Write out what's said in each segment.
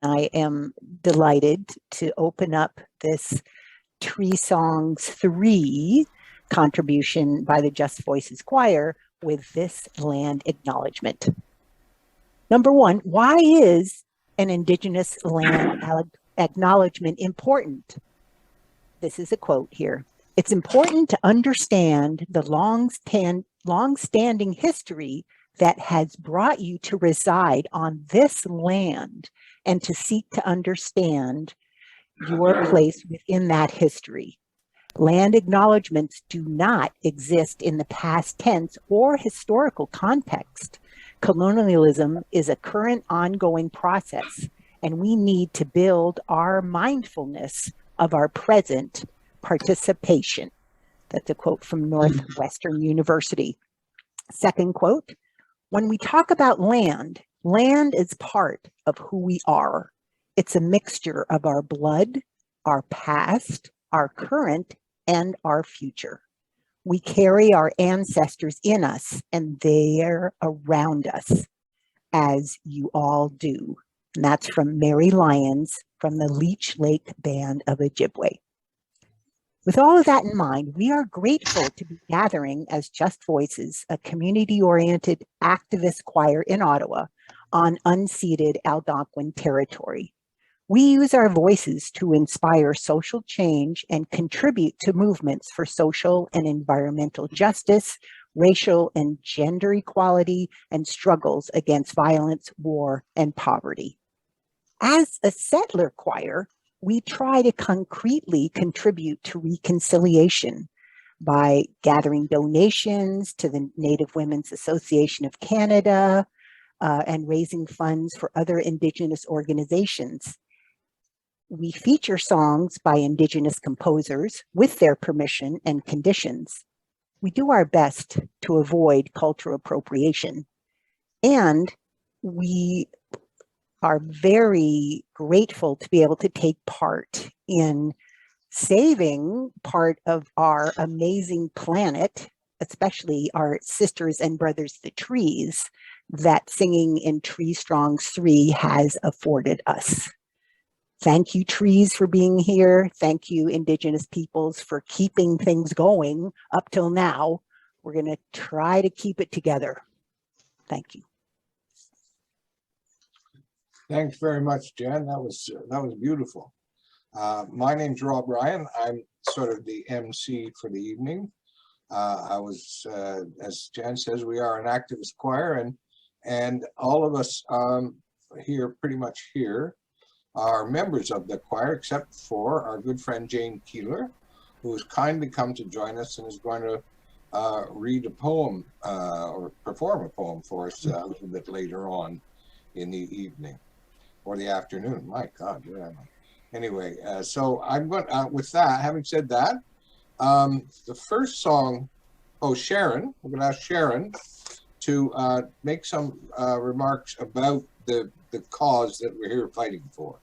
I am delighted to open up this Tree Songs 3 contribution by the Just Voices Choir with this land acknowledgement. Number one, why is an Indigenous land acknowledgement important? This is a quote here. It's important to understand the long-standing history that has brought you to reside on this land and to seek to understand your place within that history. Land acknowledgements do not exist in the past tense or historical context. Colonialism is a current ongoing process, and we need to build our mindfulness of our present participation. That's a quote from Northwestern University. Second quote, when we talk about land, land is part of who we are. It's a mixture of our blood, our past, our current, and our future. We carry our ancestors in us, and they're around us, as you all do. And that's from Mary Lyons from the Leech Lake Band of Ojibwe. With all of that in mind, we are grateful to be gathering as Just Voices, a community-oriented activist choir in Ottawa on unceded Algonquin territory. We use our voices to inspire social change and contribute to movements for social and environmental justice, racial and gender equality, and struggles against violence, war, and poverty. As a settler choir, we try to concretely contribute to reconciliation by gathering donations to the Native Women's Association of Canada and raising funds for other Indigenous organizations. We feature songs by Indigenous composers with their permission and conditions. We do our best to avoid cultural appropriation, and we are very grateful to be able to take part in saving part of our amazing planet, especially our sisters and brothers, the trees, that singing in Tree Songs 3 has afforded us. Thank you, trees, for being here. Thank you, Indigenous peoples, for keeping things going up till now. We're going to try to keep it together. Thank you. Thanks very much, Jen. That was beautiful. My name's Rob Ryan. I'm sort of the MC for the evening. As Jen says, we are an activist choir, and all of us here, pretty much here, are members of the choir, except for our good friend Jane Keeler, who has kindly come to join us and is going to read a poem or perform a poem for us a little bit later on in the evening. Or the afternoon. My God, yeah. Anyway, so I'm going with that. Having said that, the first song. Oh, Sharon. We're going to ask Sharon to make some remarks about the cause that we're here fighting for.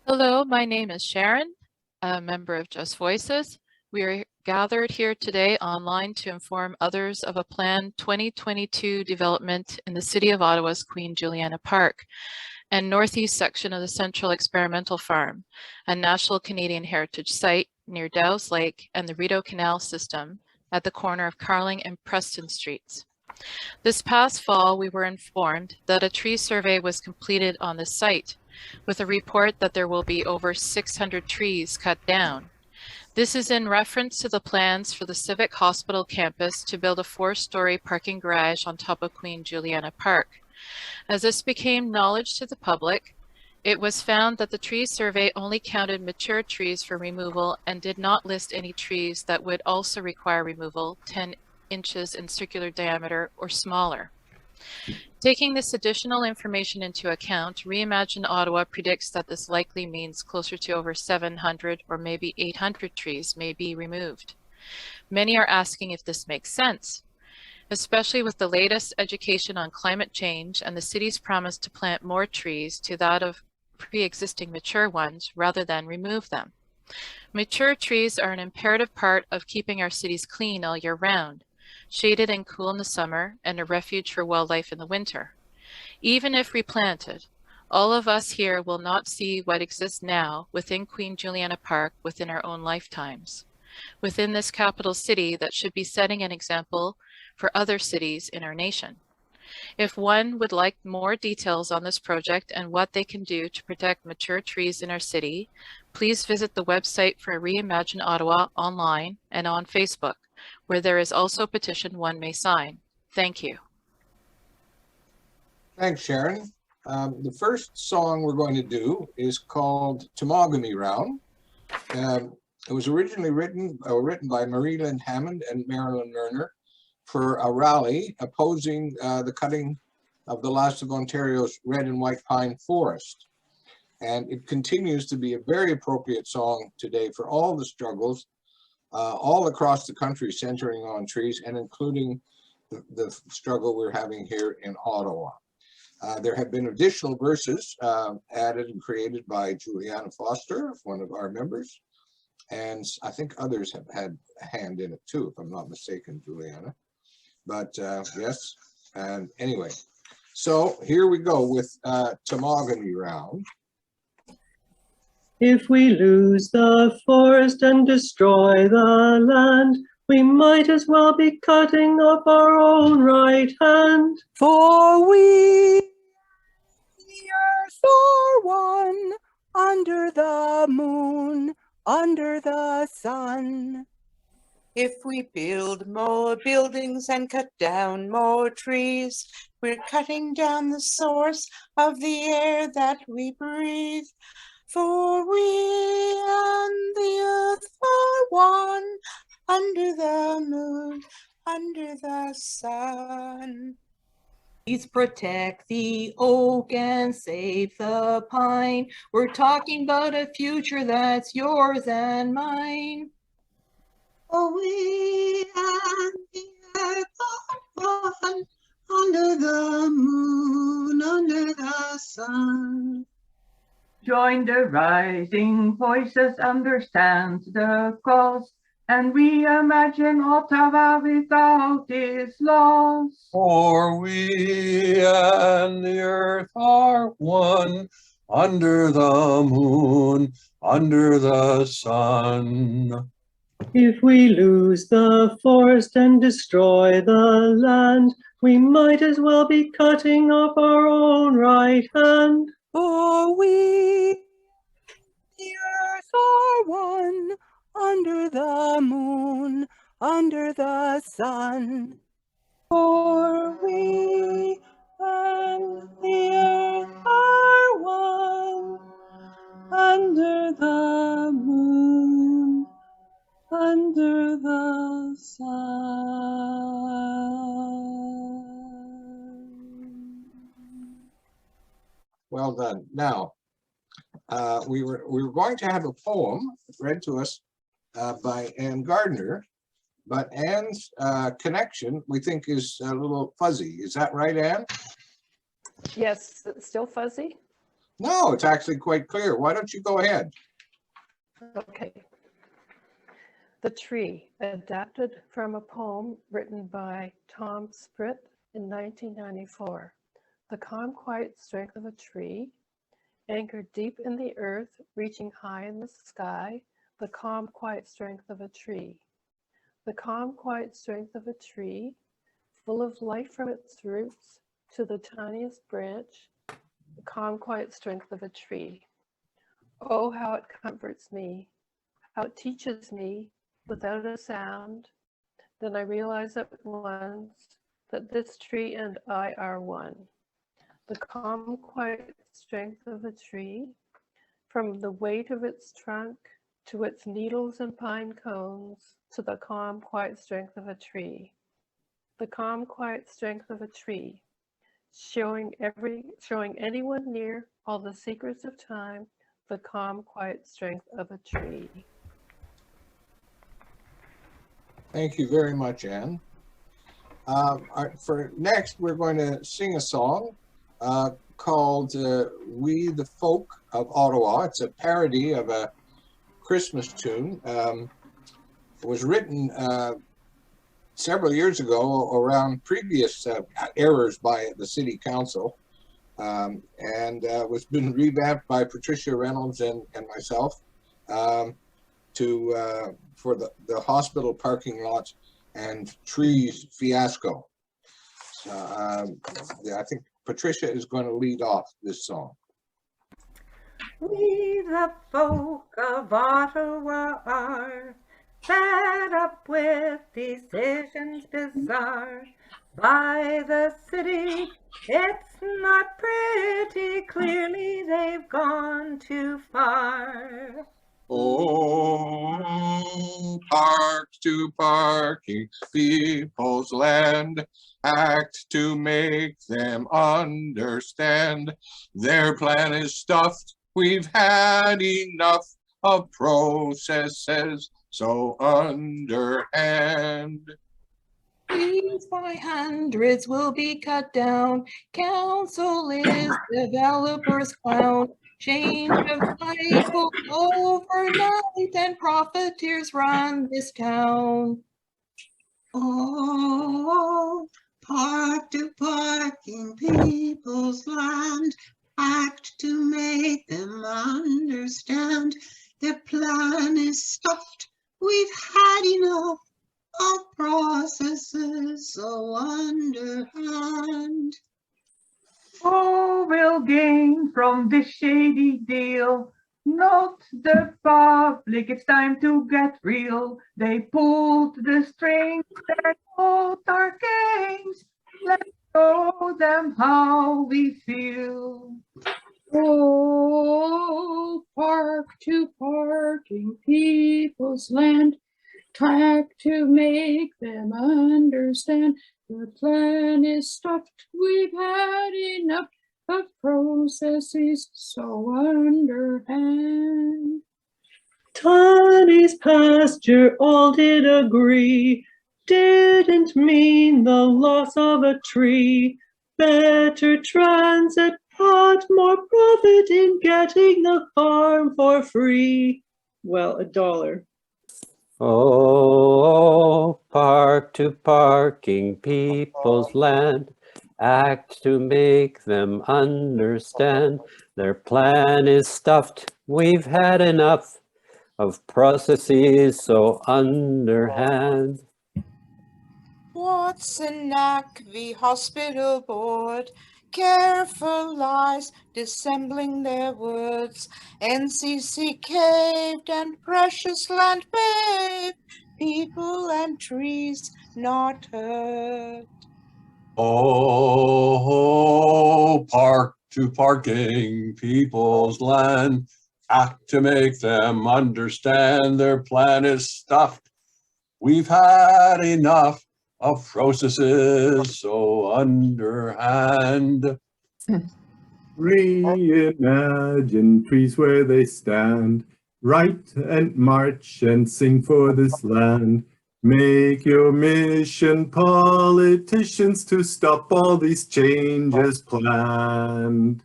Hello, my name is Sharon, a member of Just Voices. We are gathered here today online to inform others of a planned 2022 development in the City of Ottawa's Queen Juliana Park and northeast section of the Central Experimental Farm, a National Canadian Heritage Site near Dow's Lake and the Rideau Canal system at the corner of Carling and Preston Streets. This past fall, we were informed that a tree survey was completed on the site with a report that there will be over 600 trees cut down. This is in reference to the plans for the Civic Hospital campus to build a 4-story parking garage on top of Queen Juliana Park. As this became knowledge to the public, it was found that the tree survey only counted mature trees for removal and did not list any trees that would also require removal 10 inches in circular diameter or smaller. Taking this additional information into account, Reimagine Ottawa predicts that this likely means closer to over 700 or maybe 800 trees may be removed. Many are asking if this makes sense, especially with the latest education on climate change and the city's promise to plant more trees to that of pre-existing mature ones rather than remove them. Mature trees are an imperative part of keeping our cities clean all year round, shaded and cool in the summer, and a refuge for wildlife in the winter. Even if replanted, All of us here will not see what exists now within Queen Juliana Park within our own lifetimes, within this capital city that should be setting an example for other cities in our nation. If one would like more details on this project and what they can do to protect mature trees in our city, please visit the website for Reimagine Ottawa online and on Facebook, where there is also a petition one may sign. Thank you. Thanks, Sharon. The first song we're going to do is called Tomogamy Round. It was originally written by Marie Lynn Hammond and Marilyn Lerner for a rally opposing the cutting of the last of Ontario's red and white pine forest. And it continues to be a very appropriate song today for all the struggles all across the country centering on trees and including the struggle we're having here in Ottawa. There have been additional verses added and created by Juliana Foster, one of our members, and I think others have had a hand in it too, if I'm not mistaken, Juliana. But yes, and anyway, so here we go with Tomogamy Round. If we lose the forest and destroy the land, we might as well be cutting off our own right hand. For we the earth are one, under the moon, under the sun. If we build more buildings and cut down more trees, we're cutting down the source of the air that we breathe. For we and the earth are one, under the moon, under the sun. Please protect the oak and save the pine. We're talking about a future that's yours and mine. For we and the earth are one, under the moon, under the sun. Join the rising voices, understand the cause, and reimagine Ottawa without its loss. For we and the earth are one, under the moon, under the sun. If we lose the forest and destroy the land, we might as well be cutting off our own right hand. For we the earth are one, under the moon, under the sun. For we and the earth are one, under the moon, under the sun. Well done. Now, we were going to have a poem read to us by Anne Gardner, but Anne's connection we think is a little fuzzy. Is that right, Anne? Yes, it's still fuzzy. No, it's actually quite clear. Why don't you go ahead? Okay. The Tree, adapted from a poem written by Tom Spritt in 1994. The calm, quiet strength of a tree, anchored deep in the earth, reaching high in the sky. The calm, quiet strength of a tree. The calm, quiet strength of a tree, full of life from its roots to the tiniest branch. The calm, quiet strength of a tree. Oh, how it comforts me, how it teaches me without a sound. Then I realize at once that this tree and I are one. The calm, quiet strength of a tree, from the weight of its trunk to its needles and pine cones, to the calm, quiet strength of a tree. The calm, quiet strength of a tree, showing anyone near all the secrets of time. The calm, quiet strength of a tree. Thank you very much, Anne. For next, we're going to sing a song called We the Folk of Ottawa. It's a parody of a Christmas tune. It was written several years ago around previous errors by the City Council. and was been revamped by Patricia Reynolds and myself for the hospital parking lot and trees fiasco. So I think Patricia is going to lead off this song. We the folk of Ottawa are fed up with decisions bizarre by the city. It's not pretty, clearly they've gone too far. Oh, park to parking people's land, act to make them understand. Their plan is stuffed, we've had enough of processes so underhand. Trees by hundreds will be cut down. Council is developers' clown. Change of title overnight and profiteers run this town. Oh, park to parking people's land, act to make them understand. Their plan is stuffed, we've had enough of processes so underhand. Who will gain from this shady deal? Not the public, it's time to get real. They pulled the strings, they're both our games. Let's show them how we feel. Oh, park to parking people's land, track to make them understand. The plan is stuffed, we've had enough of processes so underhand. Tony's pasture all did agree, didn't mean the loss of a tree. Better transit, had more profit in getting the farm for free. Well, $1. Oh, park to parking people's land, act to make them understand. Their plan is stuffed, we've had enough of processes so underhand. What's a knack, the hospital board? Careful lies, dissembling their words. NCC caved and precious land paved, people and trees not hurt. Oh, park to parking people's land, act to make them understand. Their plan is stuffed, we've had enough of processes so underhand. Reimagine trees where they stand, write and march and sing for this land. Make your mission, politicians, to stop all these changes planned.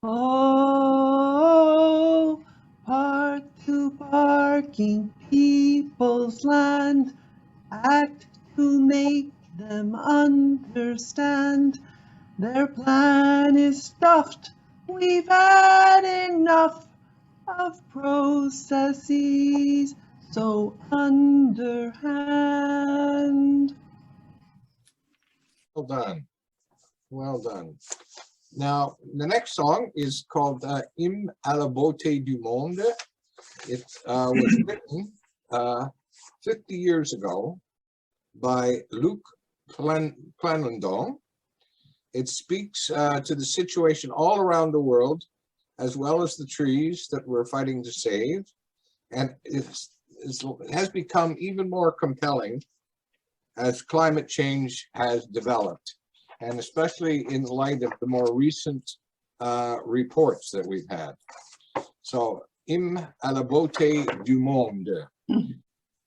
Oh, park to parking people's land, act to make them understand. Their plan is stuffed, we've had enough of processes so underhand. Well done. Well done. Now, the next song is called Hymne à la beauté du monde. It was written 50 years ago by Luc Plamondon. It speaks to the situation all around the world, as well as the trees that we're fighting to save. And it has become even more compelling as climate change has developed, and especially in light of the more recent reports that we've had. So, Hymne à la beauté du monde.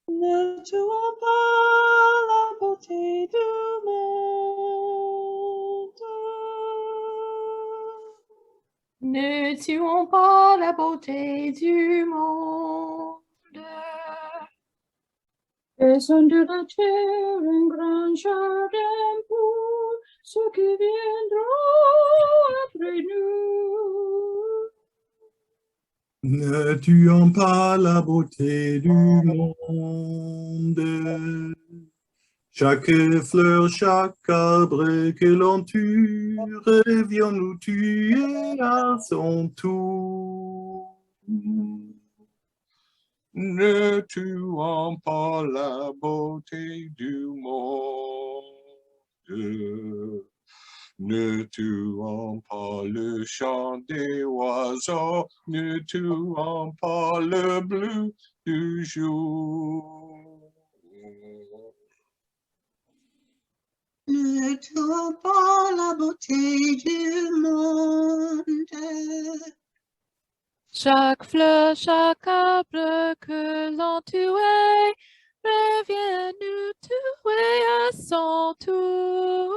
Ne tuons pas la beauté du monde. Ne tuons pas la beauté du monde. Faisons de la terre un grand jardin pour ceux qui viendront après nous. Ne tuons pas la beauté du monde. Chaque fleur, chaque arbre que l'on tue, revions-nous tuer à son tour. Ne tuons pas la beauté du monde. Ne tuons pas le chant des oiseaux. Ne tuons pas le bleu du jour. Ne tuons pas la beauté du monde. Chaque fleur, chaque arbre que l'on tuait, revient nous tuer à son tour.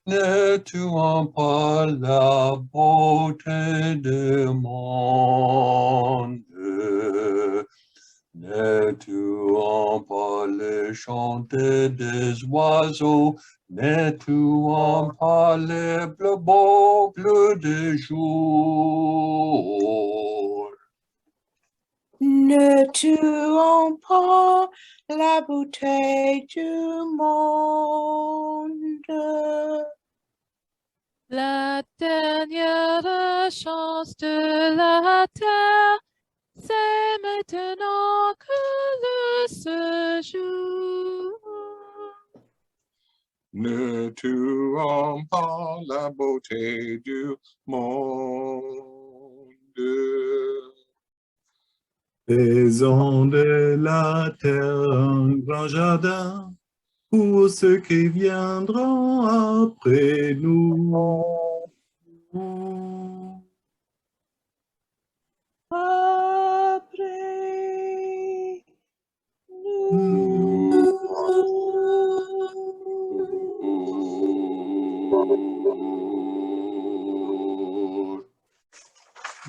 Ne tuons pas la beauté du monde. Ne tuons pas le chant des oiseaux. Ne tuons pas les beaux bleus du jour. Ne tuons pas la beauté du monde. La dernière chance de la terre, c'est maintenant que le se joue. Ne tuons pas la beauté du monde. Faisons de la terre un grand jardin pour ceux qui viendront après nous. Après nous.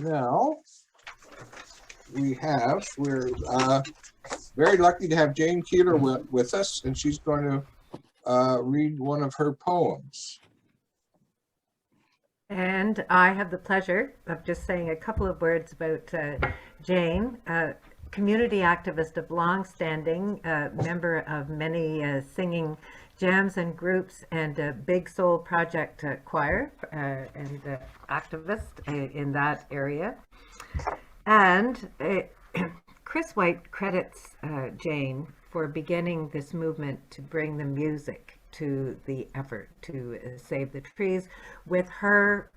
Now, we're very lucky to have Jane Keeler with us, and she's going to read one of her poems. And I have the pleasure of just saying a couple of words about Jane, a community activist of long-standing, member of many singing jams and groups, and a Big Soul Project choir, and activist in that area. And Chris White credits Jane for beginning this movement to bring the music to the effort to save the trees, with her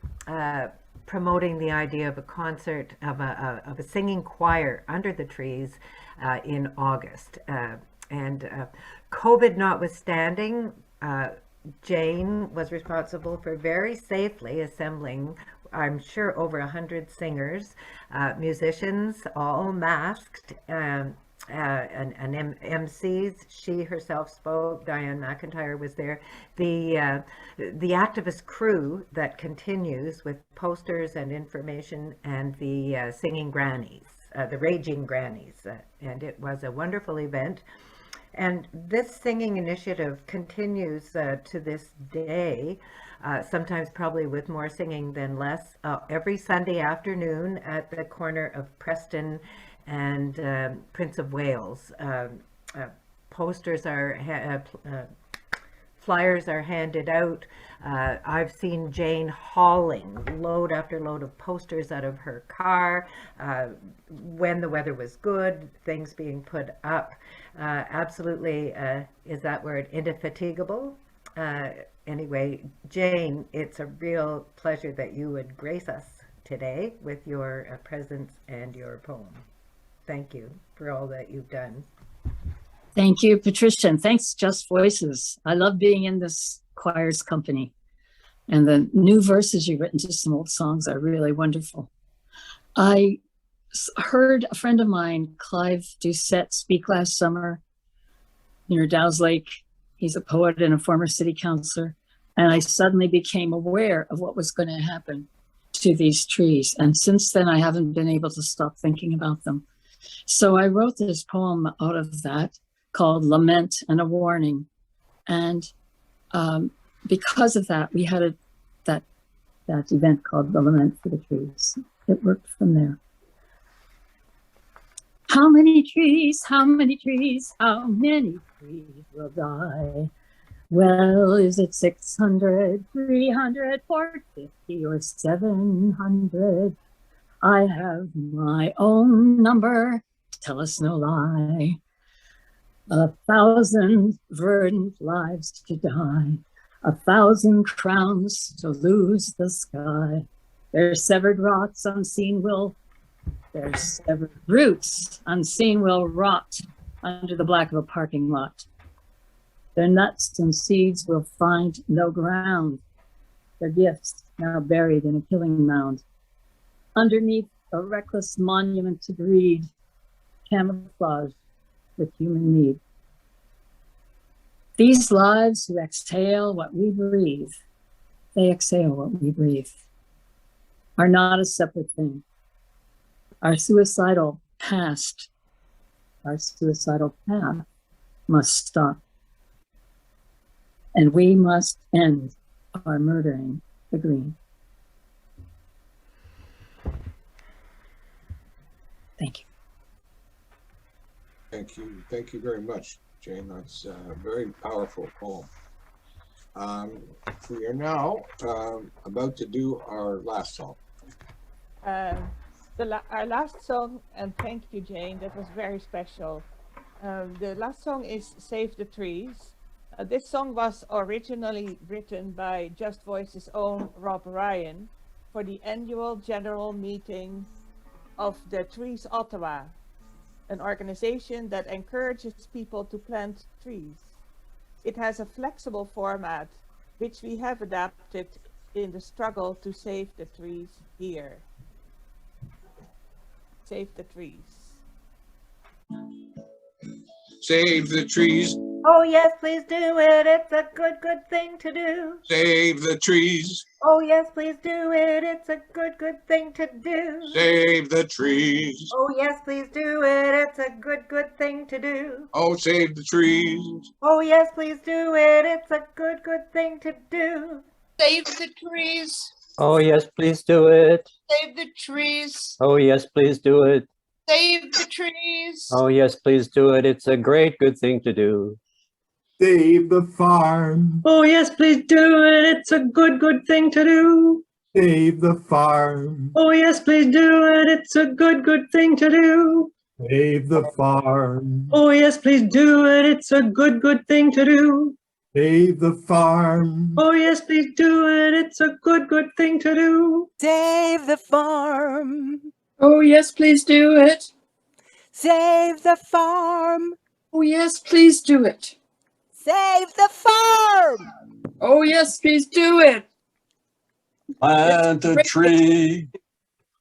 promoting the idea of a concert, of a singing choir under the trees in August. And COVID notwithstanding, Jane was responsible for very safely assembling, I'm sure, over 100 singers, musicians, all masked, and MCs. She herself spoke. Diane McIntyre was there. The activist crew that continues with posters and information, and the singing grannies, the raging grannies, and it was a wonderful event. And this singing initiative continues to this day, sometimes probably with more singing than less, every Sunday afternoon at the corner of Preston and Prince of Wales. Posters are, flyers are handed out. I've seen Jane hauling load after load of posters out of her car when the weather was good, things being put up. Absolutely, is that word, indefatigable? Anyway, Jane, it's a real pleasure that you would grace us today with your presence and your poem. Thank you for all that you've done. Thank you, Patricia, and thanks, Just Voices. I love being in this choir's company. And the new verses you've written to some old songs are really wonderful. I heard a friend of mine, Clive Doucette, speak last summer near Dow's Lake. He's a poet and a former city councilor. And I suddenly became aware of what was going to happen to these trees. And since then, I haven't been able to stop thinking about them. So I wrote this poem out of that called Lament and a Warning. And because of that, we had that event called the Lament for the Trees. It worked from there. How many trees, how many trees, how many trees will die? Well, is it 600, 300, 450, or 700? I have my own number, tell us no lie. 1,000 verdant lives to die, 1,000 crowns to lose the sky. Their severed roots unseen will rot under the black of a parking lot. Their nuts and seeds will find no ground. Their gifts now buried in a killing mound. Underneath a reckless monument to greed, camouflaged with human need. These lives who exhale what we breathe, they exhale what we breathe, are not a separate thing. Our suicidal past, our suicidal path must stop. And we must end our murdering the green. Thank you. Thank you. Thank you very much, Jane. That's a very powerful poem. We are now about to do our last song. Our last song, and thank you, Jane, that was very special. The last song is Save the Trees. This song was originally written by Just Voice's own Rob Ryan for the annual general meeting of the Trees Ottawa, an organization that encourages people to plant trees. It has a flexible format, which we have adapted in the struggle to save the trees here. Save the trees. Save the trees. Oh, yes, please do it. It's a good thing to do. Save the trees. Oh, yes, please do it. It's a good thing to do. Save the trees. Oh, yes, please do it. It's a good thing to do. Oh, save the trees. Oh, yes, please do it. It's a good thing to do. Save the trees. Oh, yes, please do it. Save the trees. Oh, yes, please do it. Save the trees. Oh, yes, please do it. It's a good thing to do. Save the farm. Oh, yes, please do it. It's a good thing to do. Save the farm. Oh, yes, please do it. It's a good thing to do. Save the farm. Oh, yes, please do it. It's a good thing to do. Save the farm. Oh, yes, please do it. It's a good thing to do. Save the farm. Oh, yes, please do it. Save the farm. Oh, yes, please do it. Save the farm. Oh, yes, please do it. Plant a tree.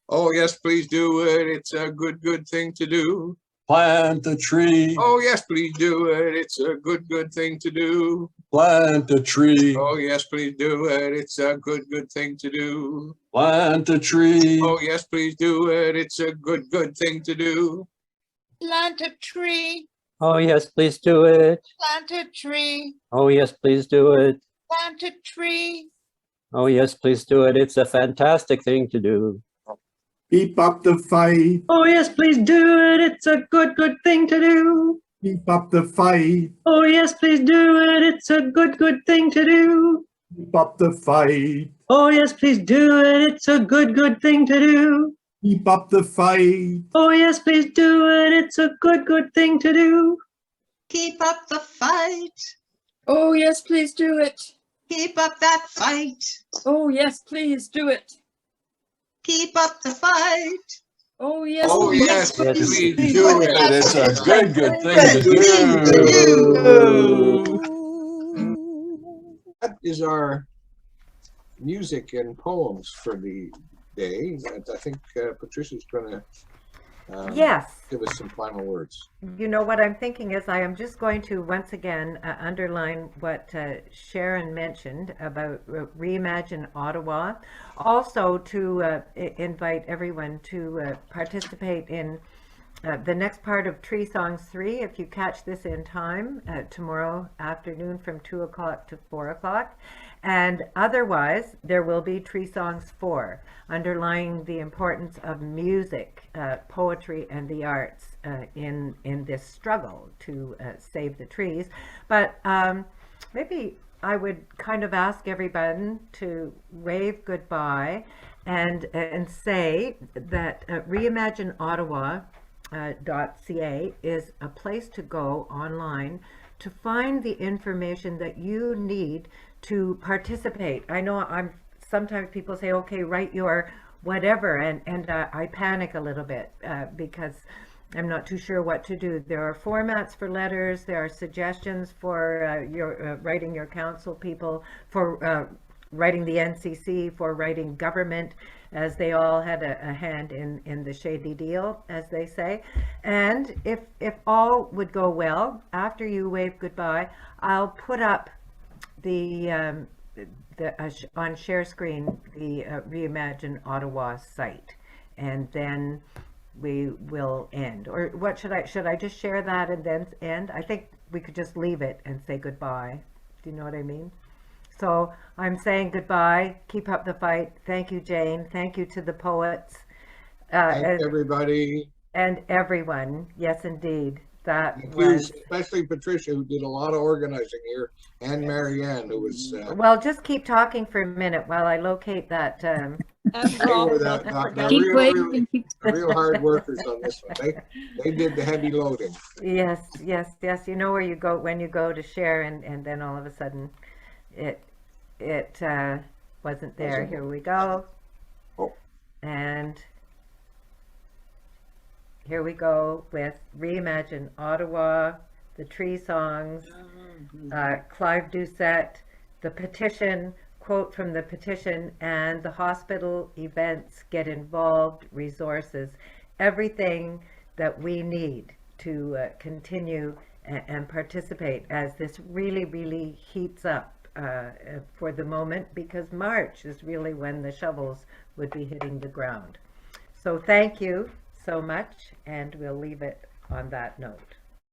Oh, yes, please do it. It's a good thing to do. Plant a tree. Oh, yes, please do it. It's a good thing to do. Plant a tree. Oh, yes, please do it. It's a good thing to do. Plant a tree. Oh, yes, please do it. It's a good thing to do. Plant a tree. Oh, yes, please do it. Plant a tree. Oh, yes, please do it. Plant a tree. Oh, yes, please do it. It's a fantastic thing to do. Keep up the fight. Oh, yes, please do it. It's a good thing to do. Keep up the fight. Oh, yes, please do it. It's a good thing to do. Keep up the fight. Oh, yes, please do it. It's a good thing to do. Keep up the fight. Oh, yes, please do it. It's a good thing to do. Keep up the fight. Oh, yes, please do it. Keep up that fight. Oh, yes, please do it. Keep up the fight. Oh, yes, Oh, please yes, do it. please do it. It's a good thing to do. That is our music and poems for the day. And I think Patricia's going to Yes. give us some final words. You know, what I'm thinking is I am just going to once again underline what Sharon mentioned about Reimagine Ottawa. Also to invite everyone to participate in The next part of Tree Songs 3, if you catch this in time, tomorrow afternoon from 2 o'clock to 4 o'clock. And otherwise, there will be Tree Songs 4, underlying the importance of music, poetry, and the arts in this struggle to save the trees. But maybe I would kind of ask everyone to wave goodbye and say that Reimagine Ottawa .ca is a place to go online to find the information that you need to participate. I know sometimes people say, okay, write your whatever, and I panic a little bit because I'm not too sure what to do. There are formats for letters, there are suggestions for your writing your council people, for writing the NCC, for writing government, as they all had a hand in the shady deal, as they say. And if all would go well, after you wave goodbye, I'll put up on share screen the Reimagine Ottawa site, and then we will end. Or what should I just share that and then end? I think we could just leave it and say goodbye. Do you know what I mean? So I'm saying goodbye. Keep up the fight. Thank you, Jane. Thank you to the poets. Thanks, everybody. And everyone. Yes, indeed. Especially Patricia, who did a lot of organizing here, and Marianne, who was... well, just keep talking for a minute while I locate that... the real hard workers on this one. They did the heavy loading. Yes. You know where you go when you go to share, and then all of a sudden it wasn't there. Here we go. And here we go with Reimagine Ottawa, the Tree Songs, Clive Doucette, the petition, quote from the petition, and the hospital events, get involved, resources, everything that we need to continue and participate as this really, really heats up for the moment, because March is really when the shovels would be hitting the ground. So thank you so much, and we'll leave it on that note.